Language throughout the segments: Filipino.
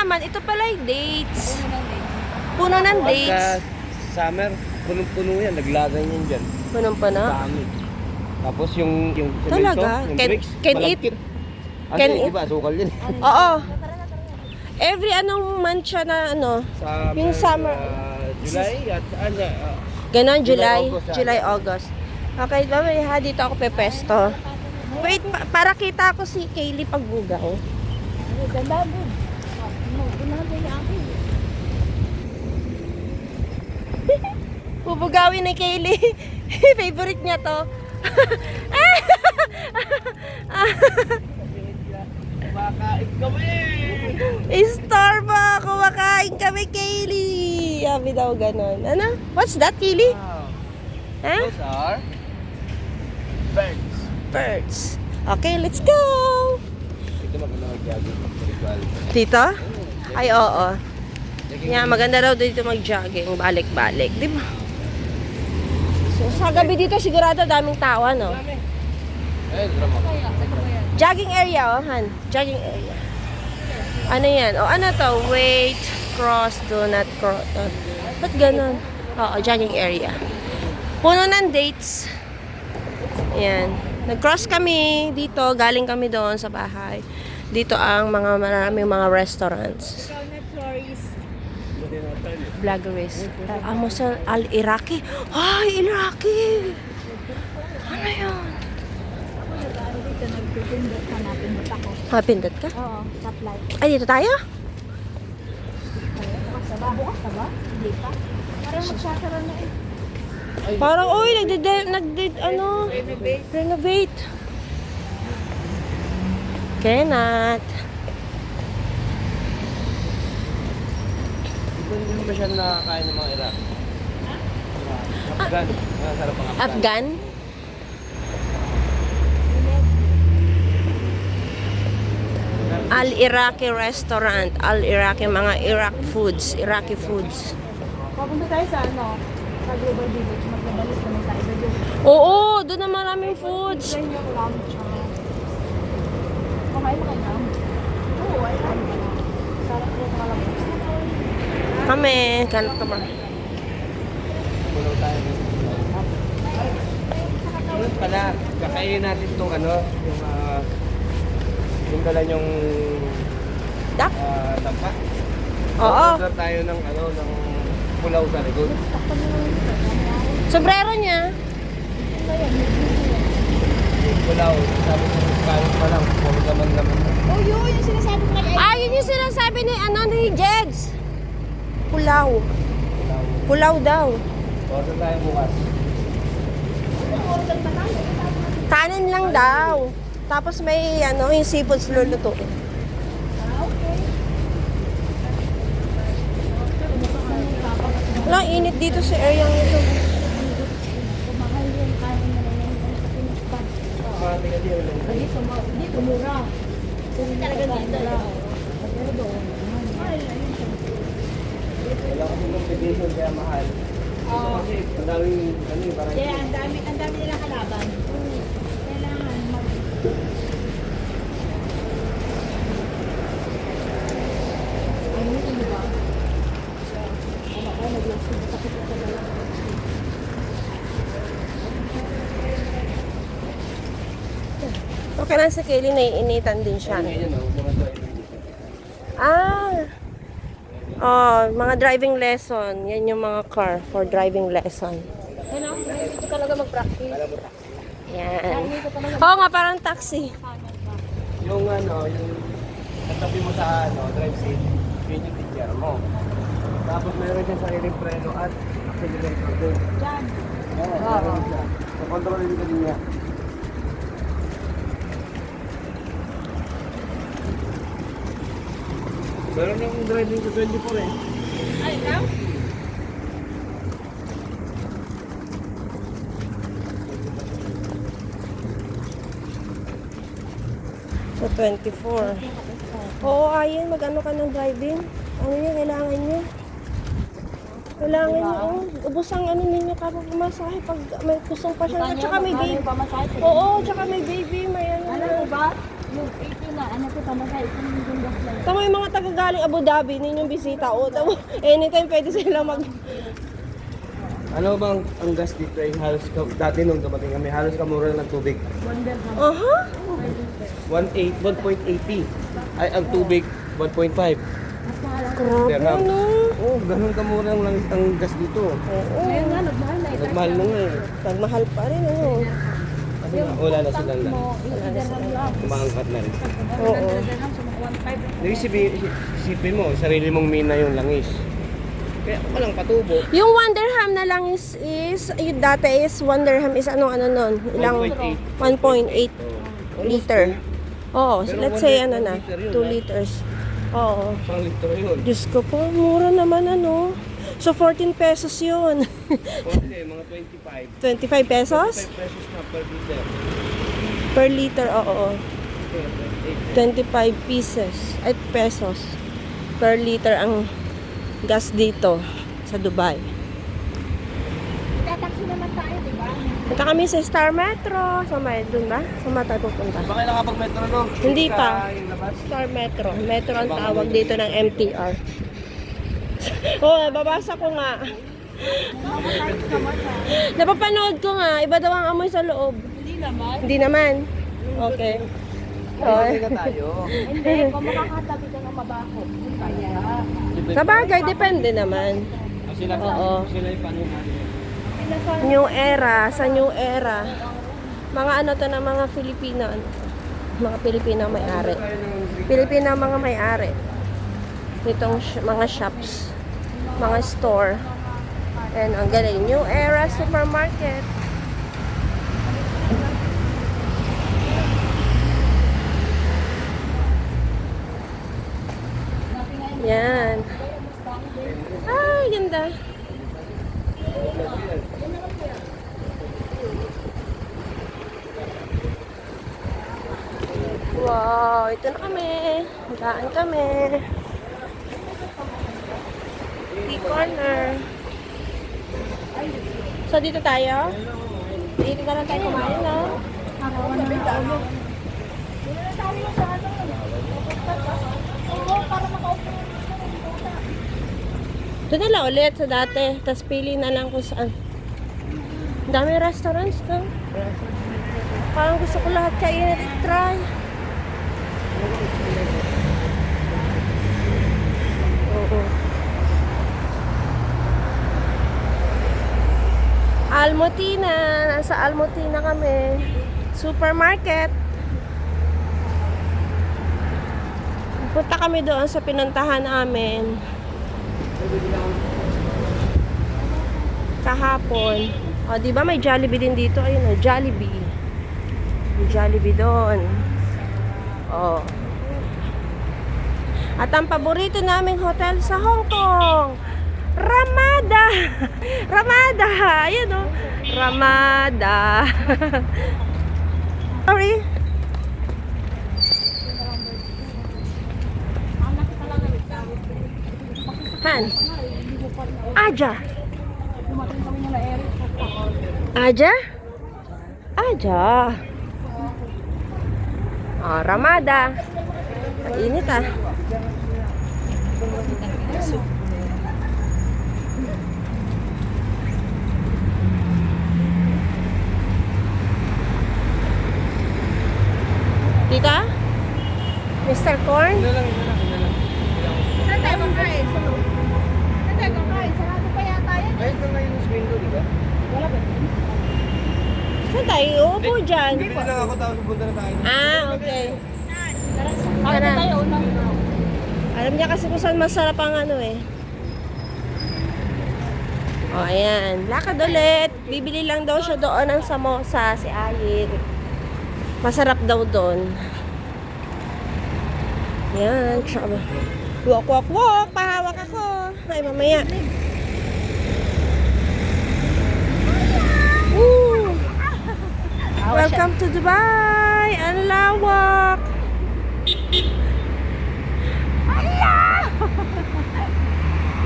naman, ito pala yung dates. Puno ng dates. Pagka summer, punong-puno yan. Naglagay yan dyan. Punong-puno. Dami. Tapos yung semento, Talaga? yung Can bricks, eat? malagkit. Can Ano, eat? iba, sukal yun. Oo. Every anong month siya na ano? Yung summer. July at Ganon, July, July, August, July, August. Okay, mamaya dito ako pepesto. Wait, para kita ko si Kaylee pagbugaw. Bubugawin ni Kaylee. Favorite niya to. Kumakain kami! Istorbo! Kumakain kami, Kaylee! Sabi daw ganon. Ano? What's that, Kaylee? Wow. Huh? Those are birds. Birds. Okay, let's go! Ito maganda mag-jogging. Ritual. Dito? Ay, oo. Yeah, maganda raw dito mag-jogging. Balik-balik. Di ba? So, sa gabi dito, sigurado daming tao, no? Eh, drama. Jogging area, oh, Han. Jogging area. Ano yan? O, ano to? Wait, cross, do not cross. Ba't ganun? Oo, jogging area. Puno ng dates. Yan. Nag-cross kami dito. Galing kami doon sa bahay. Dito ang maraming mga restaurants. Vloggerist. Amusal Al-Iraqi. Ay, Iraqi! Ano yun? Pindot ka? Oo, stoplight. Ay, dito tayo? Bukas na ba? Hindi pa. Parang magsasara na eh. Parang, uy, renovate. Cannot. Hindi ba siya nakakain ng mga Iraq? Afghan. Sarap ang Afghan. Afghan? Al-Iraqi restaurant. Al-Iraqi, mga Iraqi foods. Papunta tayo sa sa Global Village. Magbabalis naman tayo doon. Oo, doon na maraming foods. Try nyo lamb siya. Kumain mo kayo lamb? Oo, ay lamb. Sarap yung malam. Kami, kanap ka ba? Puno tayo. Yun pala, kakainin natin itong yung dala yung Duck? tampa. Oo. Order tayo ng ng pulaw sa likod. Sombrero niya. Yung pulaw, sabi ko kain pa lang, puro laman-laman. Oh, yun yung sinasabi ko kay Ah, yun yung sinasabi ni Jeds. Pulaw. Pulaw daw. Order tayo bukas. Kanin lang daw. Tapos may yung seafoods lulutuin. Wala, init dito sa area nito. Mahal yung kain na lang yung pinagpad. Dito mura. Talaga dito. Pero doon, mahal. Wala kasi competition kaya mahal. Oo. Kasi ang daming parang Kaya ang dami nilang kalaban. Kailangan ayun ano ba? Ano ba naglasing sa kapit sa lalaki. Okay lang sa Kelly, naiinitan din siya. yun, mga driving. Mga driving lesson. Yan yung mga car for driving lesson. Kailangan dito talaga mag-practice. Yan. Oo nga, parang taxi. Yung yung katabi mo sa drive seat, yun yung teacher mo. Tapos meron siyang sariling preno at accelerator doon. Diyan. Meron siya. So, control din ka din niya. Meron yung driving sa 24 eh. Ay, ikaw? So, 24. Oo, ayun. Mag-ano ka ng driving? Ano niya, kailangan niya? Kailangan niya, ubos ang ano ninyo kapag pumasahe. Pag may kusong pa siya. Tsaka may baby. Oo, tsaka may baby. May ano. Alam mo ba? Yung 18 na, ano ko tamasay, kung yung gas lang. Tama yung mga taga-galing Abu Dhabi, ninyong bisita. O, tama, anytime pwede sila mag... Ano bang ang gas dito ay halos, dati nung dumating kami, halos kamura ng tubig. Aha. 1.80. Ay, ang tubig, 1.5. Grabe, Dirham. no? Oh, ganun kamura lang ang gas dito. Oo. Ngayon nga, nagmahal na. Nagmahal na nga eh. Nagmahal pa rin, ano? Kasi nga, wala na silang lang. Mo, isiderham lang. Kumaangkat na rin. Oo. Dirham, so mga 1.5. Isipin mo, sarili mong mina yung langis. Kaya walang patubo. Yung 1 dirham na lang is yung dati is 1 dirham is ano nun? Ilang? 1.8 liter. Oo, so Pero let's say 1 ano na, liter yun, 2 liters. Oo. Pang litro yun. Diyos ko po, mura naman ano. So 14 pesos yun. Okay, mga 25. 25 pesos? 5 pesos na per liter. Per liter, oo. Okay, 25 pieces. Ay, pesos. Per liter ang gas dito sa Dubai. Tataksi naman tayo, di ba? Punta kami sa Star Metro. Sa may, dun ba? Sa mga tayo pupunta. Bakit nakapag-metro no? Hindi Sa pa. yung labas? Star Metro. Metro ang tawag dito ng MTR. Oo, babasa ko nga. Napapanood ko nga. Iba daw ang amoy sa loob. Hindi naman. Hindi naman. Okay. Ay, na tayo. Hindi, kung makakatabi ka ng mabaho. Kaya. Sa bagay, depende naman. Sila, Oo. sila yung panunan. New era, sa new era. Mga ano to na mga Filipino. Ano to? Mga Pilipino ang may-ari. Pilipino ang mga may-ari. Itong mga shops. Mga store. And ang galing. New era supermarket. Yan. Ay, ganda. Wow, ito na kami. Daan kami. Tea corner. So, dito tayo? Dito na lang tayo kumain, no? Oo, para makaupo. Doon na lang ulit sa dati. Tapos pili na lang kung saan. Ang dami restaurants to. Parang gusto ko lahat kainin at try. Oo. Almutina. Nasa Almutina kami. Supermarket. Punta kami doon sa pinuntahan namin. Kahapon. O, di ba may Jollibee din dito? Ayun o, Jollibee. May Jollibee doon. O. At ang paborito naming hotel sa Hong Kong, Ramada. Ramada. Ayun o. Ramada. Sorry. Han. Aja. Dumating kami nila Eric. Aja? Aja. Oh, Ramada. Ang init ah. Tita? Mr. Corn? Ina lang. Saan tayo kakain? Saan tayo kakain? Sarado pa yata yan. Ayun na ngayon yung swing doon, di ba? Wala ba? Saan tayo? Upo dyan. Bibili lang ako tapos pupunta na tayo. Ah, okay. Tara na tayo. Unang. Alam niya kasi kung saan masarap ang ano eh. O, ayan. Lakad ulit. Bibili lang daw siya doon ng samosa, si Ayin. Masarap daw doon. Ayan. Tsaka ba? Walk, walk, walk. Pahawak ako. Ay, mamaya. Woo! Welcome to Dubai! Ang lawak!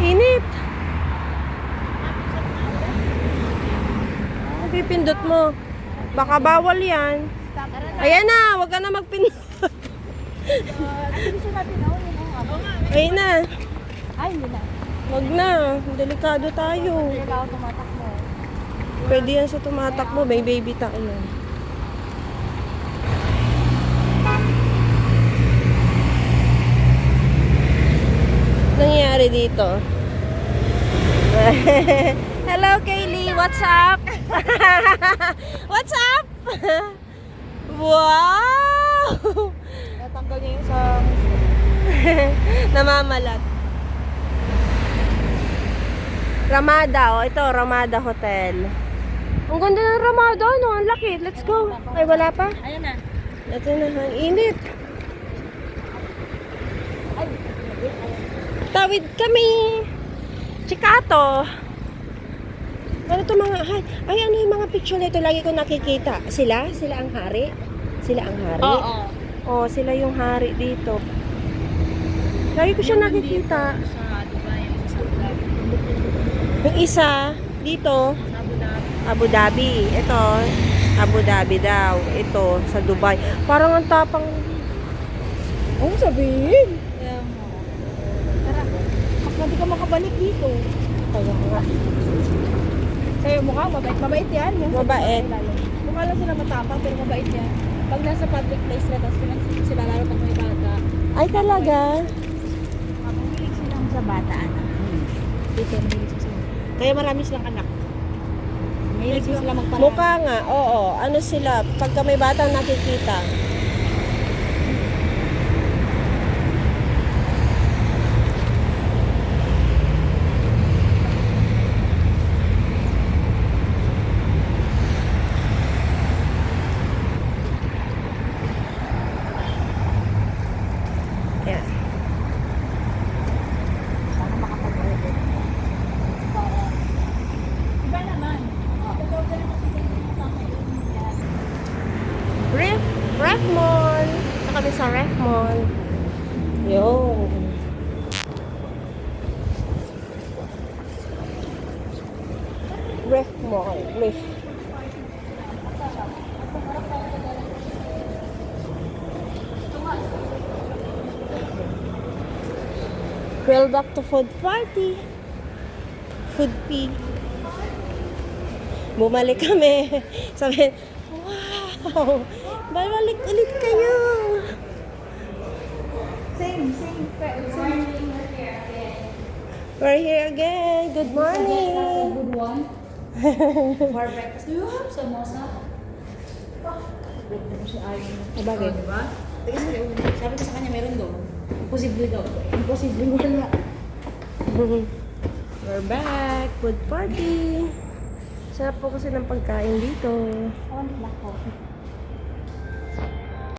Init! Pipindot mo. Baka bawal yan. Ayan na, wag ka na magpindot. Ano gusto natin na yun ang ano? Ayun na. Ay, hindi na. Wag na. Delikado tayo. Kaya ako tumatakbo. Pwede yan sa tumatakbo. May baby tayo. Nangyari dito? Hello, Kaylee. What's up? What's up? Wow! Natanggal niya yung sa... Namamalat. Ramada, oh. Ito, Ramada Hotel. Ang ganda ng Ramada, no? Ang laki. Let's go. Ay, wala pa? Ayan na. Ito na, ang init. Tawid kami. Chikato. Ano to mga, ay ano yung mga picture nito? Lagi ko nakikita. Sila? Sila ang hari? Sila ang hari? Oo. Oh, sila yung hari dito. Lagi ko siya nakikita. Sa Dubai. Sa Abu Dhabi. Yung isa, dito, Sa Abu Dhabi. Abu Dhabi. Ito, Abu Dhabi daw. Ito, sa Dubai. Parang ang tapang... Oh, sabihin. Kaya mo. Tara. Mas hindi ka makabalik dito. Kaya nga. Sa'yo mukha, mabait. Mabait yan. Yan sa Mabait. ilalim. Mukha lang sila matapang, pero mabait yan. Pag nasa public place na, tapos pinansin sila, lalo pag may bata. Ay, talaga? Mahilig silang sa bata, anak. Dito, mahilig sila sa kaya marami silang anak. Mahilig sila magparami. Mukha nga, oo. Ano sila, pagka may batang nakikita. Yan. Sana makapag-order. Iba naman. Ref Mall. Ito kami sa Ref Mall. Yun. Ref Mall. Ref. Well, back to food party. Food pee. Bumalik kami. Sabi, wow! Balik ulit kayo. Same. We're here again. Good morning. Good one. For breakfast. Do you have samosa? Bagay. Diba? Sabi ko sa kanya, meron daw. Imposible daw. Imposible wala. We're back. Food party. Sarap po kasi ng pagkain dito. I want black coffee.